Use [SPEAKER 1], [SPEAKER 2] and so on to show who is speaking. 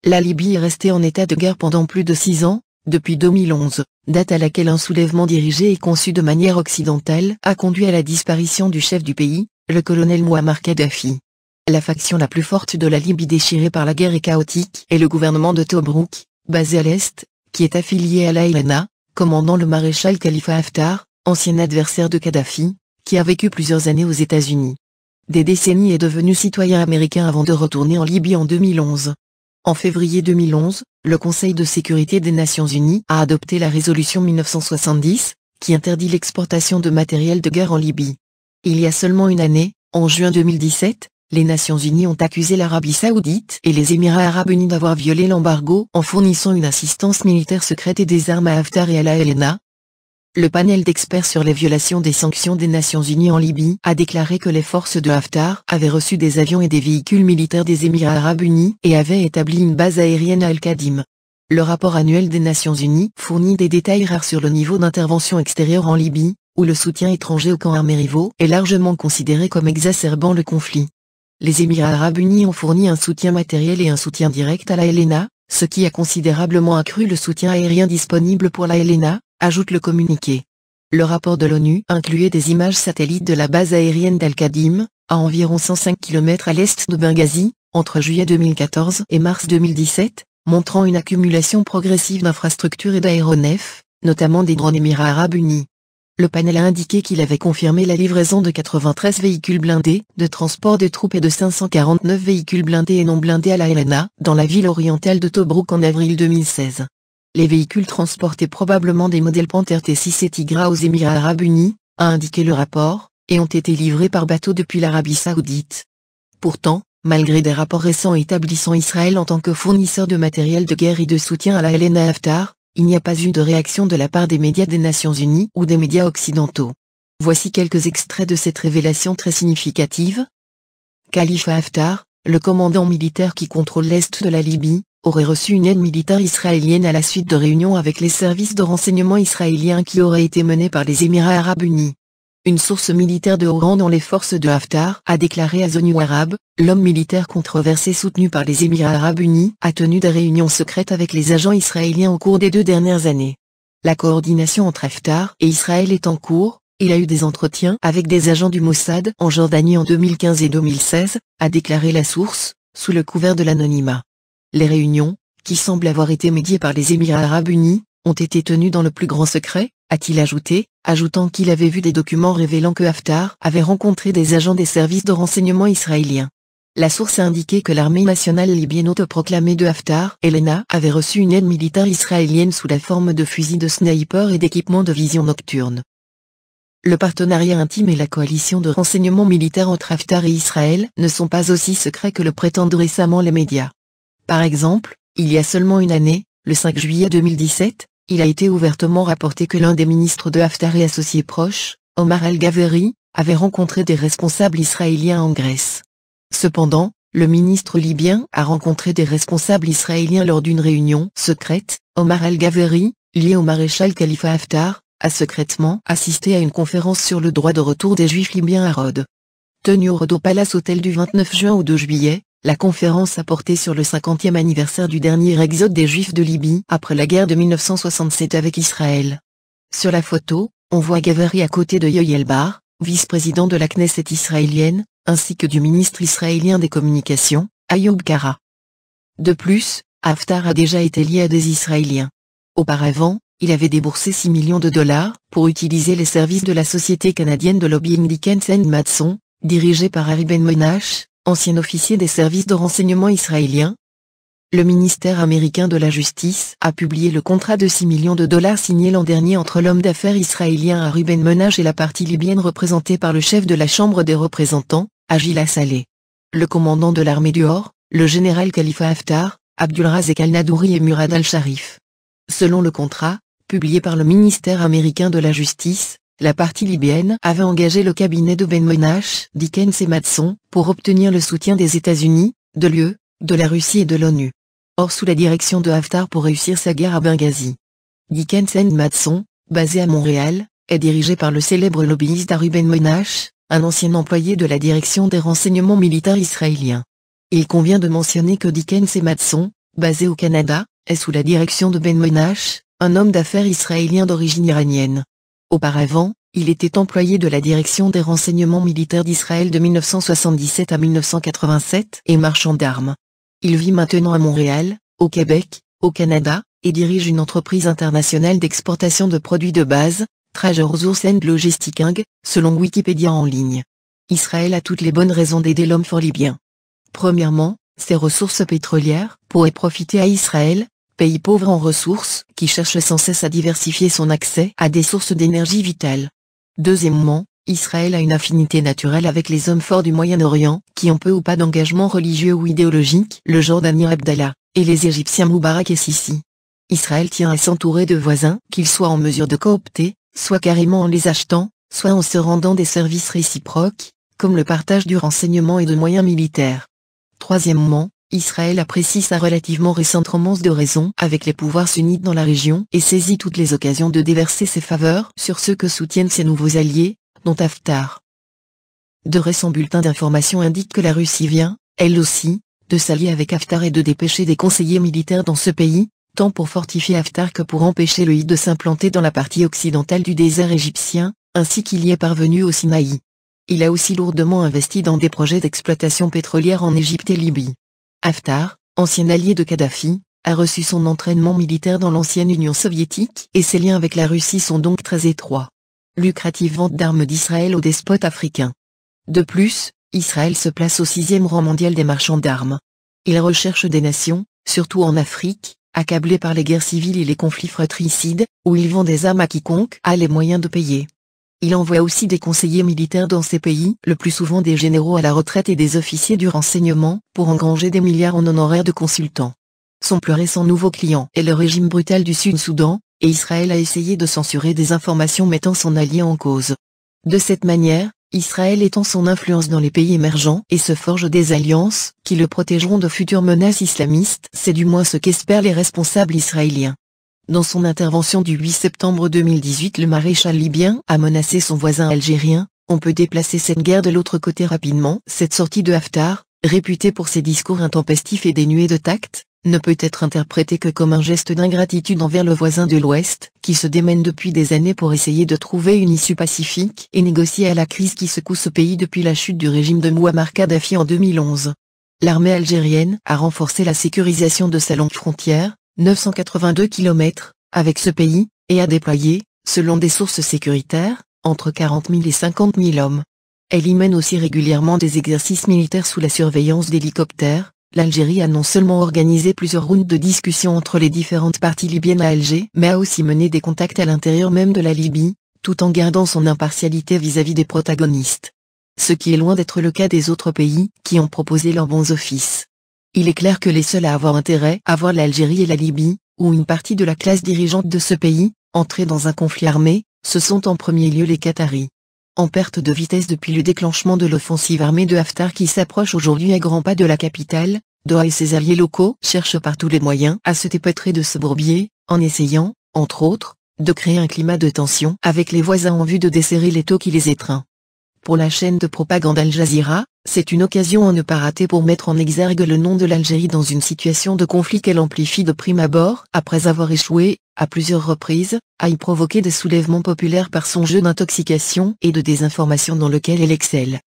[SPEAKER 1] La Libye est restée en état de guerre pendant plus de 6 ans, depuis 2011, date à laquelle un soulèvement dirigé et conçu de manière occidentale a conduit à la disparition du chef du pays, le colonel Mouammar Kadhafi. La faction la plus forte de la Libye déchirée par la guerre est chaotique et le gouvernement de Tobrouk, basé à l'est, qui est affilié à l'ALNA, commandant le maréchal Khalifa Haftar, ancien adversaire de Kadhafi, qui a vécu plusieurs années aux États-Unis. Des décennies est devenu citoyen américain avant de retourner en Libye en 2011. En février 2011, le Conseil de sécurité des Nations Unies a adopté la résolution 1970, qui interdit l'exportation de matériel de guerre en Libye. Il y a seulement une année, en juin 2017, les Nations Unies ont accusé l'Arabie Saoudite et les Émirats Arabes Unis d'avoir violé l'embargo en fournissant une assistance militaire secrète et des armes à Haftar et à l'ALNA. Le panel d'experts sur les violations des sanctions des Nations Unies en Libye a déclaré que les forces de Haftar avaient reçu des avions et des véhicules militaires des Émirats Arabes Unis et avaient établi une base aérienne à Al-Qadim. Le rapport annuel des Nations Unies fournit des détails rares sur le niveau d'intervention extérieure en Libye, où le soutien étranger au camp armé rivaux est largement considéré comme exacerbant le conflit. Les Émirats Arabes Unis ont fourni un soutien matériel et un soutien direct à l'ALNA, ce qui a considérablement accru le soutien aérien disponible pour l'ALNA, ajoute le communiqué. Le rapport de l'ONU incluait des images satellites de la base aérienne d'Al-Qadim, à environ 105 km à l'est de Benghazi, entre juillet 2014 et mars 2017, montrant une accumulation progressive d'infrastructures et d'aéronefs, notamment des drones Émirats Arabes Unis. Le panel a indiqué qu'il avait confirmé la livraison de 93 véhicules blindés, de transport de troupes et de 549 véhicules blindés et non blindés à l'ALNA, dans la ville orientale de Tobrouk en avril 2016. Les véhicules transportaient probablement des modèles Panther T6 et Tigra aux Émirats Arabes Unis, a indiqué le rapport, et ont été livrés par bateau depuis l'Arabie Saoudite. Pourtant, malgré des rapports récents établissant Israël en tant que fournisseur de matériel de guerre et de soutien à l'ALNA Haftar, il n'y a pas eu de réaction de la part des médias des Nations Unies ou des médias occidentaux. Voici quelques extraits de cette révélation très significative. Khalifa Haftar, le commandant militaire qui contrôle l'est de la Libye, aurait reçu une aide militaire israélienne à la suite de réunions avec les services de renseignement israéliens qui auraient été menées par les Émirats Arabes Unis. Une source militaire de haut rang dans les forces de Haftar a déclaré à The New Arab, l'homme militaire controversé soutenu par les Émirats Arabes Unis a tenu des réunions secrètes avec les agents israéliens au cours des 2 dernières années. La coordination entre Haftar et Israël est en cours, il a eu des entretiens avec des agents du Mossad en Jordanie en 2015 et 2016, a déclaré la source, sous le couvert de l'anonymat. Les réunions, qui semblent avoir été médiées par les Émirats Arabes Unis, ont été tenues dans le plus grand secret, a-t-il ajouté, ajoutant qu'il avait vu des documents révélant que Haftar avait rencontré des agents des services de renseignement israéliens. La source a indiqué que l'armée nationale libyenne autoproclamée de Haftar, LNA, avait reçu une aide militaire israélienne sous la forme de fusils de sniper et d'équipements de vision nocturne. Le partenariat intime et la coalition de renseignement militaire entre Haftar et Israël ne sont pas aussi secrets que le prétendent récemment les médias. Par exemple, il y a seulement une année, le 5 juillet 2017, il a été ouvertement rapporté que l'un des ministres de Haftar et associés proches, Omar al-Ghaveri, avait rencontré des responsables israéliens en Grèce. Cependant, le ministre libyen a rencontré des responsables israéliens lors d'une réunion secrète. Omar al-Ghaveri, lié au maréchal Khalifa Haftar, a secrètement assisté à une conférence sur le droit de retour des Juifs libyens à Rhodes. Tenue au Rhodes Palace Hotel du 29 juin au 2 juillet, la conférence a porté sur le 50e anniversaire du dernier exode des Juifs de Libye après la guerre de 1967 avec Israël. Sur la photo, on voit Ghaveri à côté de Yoel Bar, vice-président de la Knesset israélienne, ainsi que du ministre israélien des Communications, Ayoub Kara. De plus, Haftar a déjà été lié à des Israéliens. Auparavant, il avait déboursé 6 millions de dollars pour utiliser les services de la société canadienne de lobbying Dickens & Madson, dirigée par Harry Ben Monash, ancien officier des services de renseignement israéliens. Le ministère américain de la Justice a publié le contrat de 6 millions de dollars signé l'an dernier entre l'homme d'affaires israélien Harry Ben Monash et la partie libyenne représentée par le chef de la Chambre des représentants, Agila Saleh. Le commandant de l'armée du Or, le général Khalifa Haftar, Abdulrazek al-Nadouri et Murad al-Sharif. Selon le contrat, publié par le ministère américain de la Justice, la partie libyenne avait engagé le cabinet de Ben Monash, Dickens et Madson, pour obtenir le soutien des États-Unis, de l'UE, de la Russie et de l'ONU. Or sous la direction de Haftar pour réussir sa guerre à Benghazi. Dickens & Madson, basé à Montréal, est dirigé par le célèbre lobbyiste Harry Ben Monash, un ancien employé de la direction des renseignements militaires israéliens. Il convient de mentionner que Dickens et Madson, basé au Canada, est sous la direction de Ben Menache, un homme d'affaires israélien d'origine iranienne. Auparavant, il était employé de la direction des renseignements militaires d'Israël de 1977 à 1987 et marchand d'armes. Il vit maintenant à Montréal, au Québec, au Canada, et dirige une entreprise internationale d'exportation de produits de base, Treasures and Logistics Inc., selon Wikipédia en ligne. Israël a toutes les bonnes raisons d'aider l'homme fort libyen. Premièrement, ses ressources pétrolières pourraient profiter à Israël, pays pauvre en ressources, qui cherche sans cesse à diversifier son accès à des sources d'énergie vitales. Deuxièmement, Israël a une affinité naturelle avec les hommes forts du Moyen-Orient, qui ont peu ou pas d'engagement religieux ou idéologique, le Jordanien Abdallah, et les Égyptiens Moubarak et Sisi. Israël tient à s'entourer de voisins qu'ils soient en mesure de coopter, soit carrément en les achetant, soit en se rendant des services réciproques, comme le partage du renseignement et de moyens militaires. Troisièmement, Israël apprécie sa relativement récente romance de raison avec les pouvoirs sunnites dans la région et saisit toutes les occasions de déverser ses faveurs sur ceux que soutiennent ses nouveaux alliés, dont Haftar. De récents bulletins d'information indiquent que la Russie vient, elle aussi, de s'allier avec Haftar et de dépêcher des conseillers militaires dans ce pays, tant pour fortifier Haftar que pour empêcher le Haït de s'implanter dans la partie occidentale du désert égyptien, ainsi qu'il y est parvenu au Sinaï. Il a aussi lourdement investi dans des projets d'exploitation pétrolière en Égypte et Libye. Haftar, ancien allié de Kadhafi, a reçu son entraînement militaire dans l'ancienne Union soviétique et ses liens avec la Russie sont donc très étroits. Lucrative vente d'armes d'Israël aux despotes africains. De plus, Israël se place au 6e rang mondial des marchands d'armes. Il recherche des nations, surtout en Afrique, accablées par les guerres civiles et les conflits fratricides, où il vend des armes à quiconque a les moyens de payer. Il envoie aussi des conseillers militaires dans ces pays, le plus souvent des généraux à la retraite et des officiers du renseignement, pour engranger des milliards en honoraires de consultants. Son plus récent nouveau client est le régime brutal du Sud-Soudan, et Israël a essayé de censurer des informations mettant son allié en cause. De cette manière, Israël étend son influence dans les pays émergents et se forge des alliances qui le protégeront de futures menaces islamistes, c'est du moins ce qu'espèrent les responsables israéliens. Dans son intervention du 8 septembre 2018, le maréchal libyen a menacé son voisin algérien. On peut déplacer cette guerre de l'autre côté rapidement. Cette sortie de Haftar, réputé pour ses discours intempestifs et dénués de tact, ne peut être interprétée que comme un geste d'ingratitude envers le voisin de l'Ouest, qui se démène depuis des années pour essayer de trouver une issue pacifique et négocier à la crise qui secoue ce pays depuis la chute du régime de Mouammar Kadhafi en 2011. L'armée algérienne a renforcé la sécurisation de sa longue frontière, 982 km, avec ce pays, et a déployé, selon des sources sécuritaires, entre 40 000 et 50 000 hommes. Elle y mène aussi régulièrement des exercices militaires sous la surveillance d'hélicoptères. L'Algérie a non seulement organisé plusieurs rounds de discussions entre les différentes parties libyennes à Alger, mais a aussi mené des contacts à l'intérieur même de la Libye, tout en gardant son impartialité vis-à-vis des protagonistes. Ce qui est loin d'être le cas des autres pays, qui ont proposé leurs bons offices. Il est clair que les seuls à avoir intérêt à voir l'Algérie et la Libye, ou une partie de la classe dirigeante de ce pays, entrer dans un conflit armé, ce sont en premier lieu les Qataris. En perte de vitesse depuis le déclenchement de l'offensive armée de Haftar qui s'approche aujourd'hui à grands pas de la capitale, Doha et ses alliés locaux cherchent par tous les moyens à se dépêtrer de ce bourbier, en essayant, entre autres, de créer un climat de tension avec les voisins en vue de desserrer l'étau qui les étreint. Pour la chaîne de propagande Al Jazeera, c'est une occasion à ne pas rater pour mettre en exergue le nom de l'Algérie dans une situation de conflit qu'elle amplifie de prime abord, après avoir échoué, à plusieurs reprises, à y provoquer des soulèvements populaires par son jeu d'intoxication et de désinformation dans lequel elle excelle.